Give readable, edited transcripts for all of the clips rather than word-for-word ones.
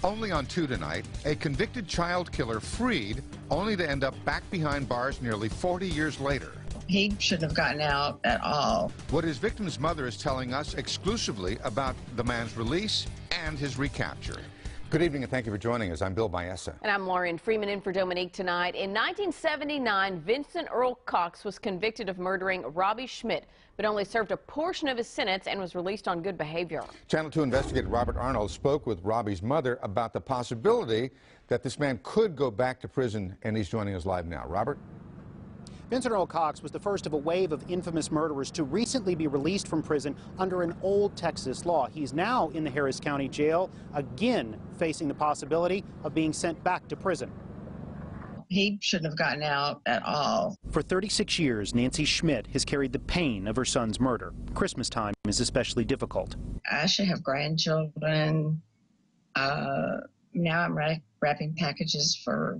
Only on 2 tonight, a convicted child killer freed, only to end up back behind bars nearly 40 years later. He shouldn't have gotten out at all. What his victim's mother is telling us exclusively about the man's release and his recapture. Good evening and thank you for joining us. I'm Bill Biessa. And I'm Lauren Freeman in for Dominique tonight. In 1979, Vincent Earl Cox was convicted of murdering Robbie Schmidt, but only served a portion of his sentence and was released on good behavior. Channel 2 investigator Robert Arnold spoke with Robbie's mother about the possibility that this man could go back to prison, and he's joining us live now. Robert? Vincent Earl Cox was the first of a wave of infamous murderers to recently be released from prison under an old Texas law. He's now in the Harris County Jail, again facing the possibility of being sent back to prison. He shouldn't have gotten out at all. For 36 years, Nancy Schmidt has carried the pain of her son's murder. Christmas time is especially difficult. I should have grandchildren. Now I'm wrapping packages for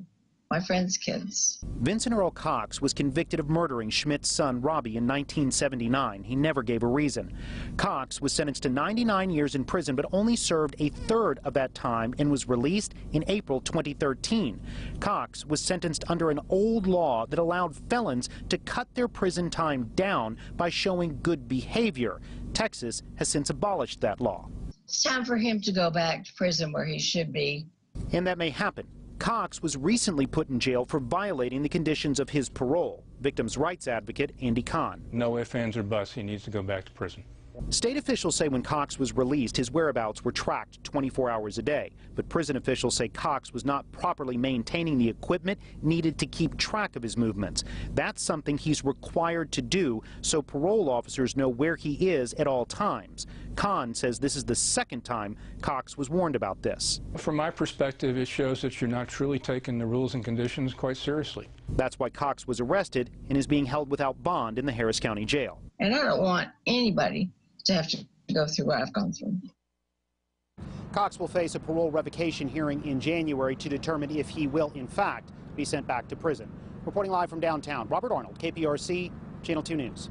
my friends' kids. Vincent Earl Cox was convicted of murdering Schmidt's son, Robbie, in 1979. He never gave a reason. Cox was sentenced to 99 years in prison, but only served a third of that time and was released in April 2013. Cox was sentenced under an old law that allowed felons to cut their prison time down by showing good behavior. Texas has since abolished that law. It's time for him to go back to prison where he should be. And that may happen. Cox was recently put in jail for violating the conditions of his parole. Victims' rights advocate Andy Kahn. No ifs, ands, or buts. He needs to go back to prison. State officials say when Cox was released, his whereabouts were tracked 24 hours a day. But prison officials say Cox was not properly maintaining the equipment needed to keep track of his movements. That's something he's required to do so parole officers know where he is at all times. Kahn says this is the second time Cox was warned about this. From my perspective, it shows that you're not truly taking the rules and conditions quite seriously. That's why Cox was arrested and is being held without bond in the Harris County Jail. And I don't want anybody to have to go through what I've gone through. Cox will face a parole revocation hearing in January to determine if he will, in fact, be sent back to prison. Reporting live from downtown, Robert Arnold, KPRC, Channel 2 News.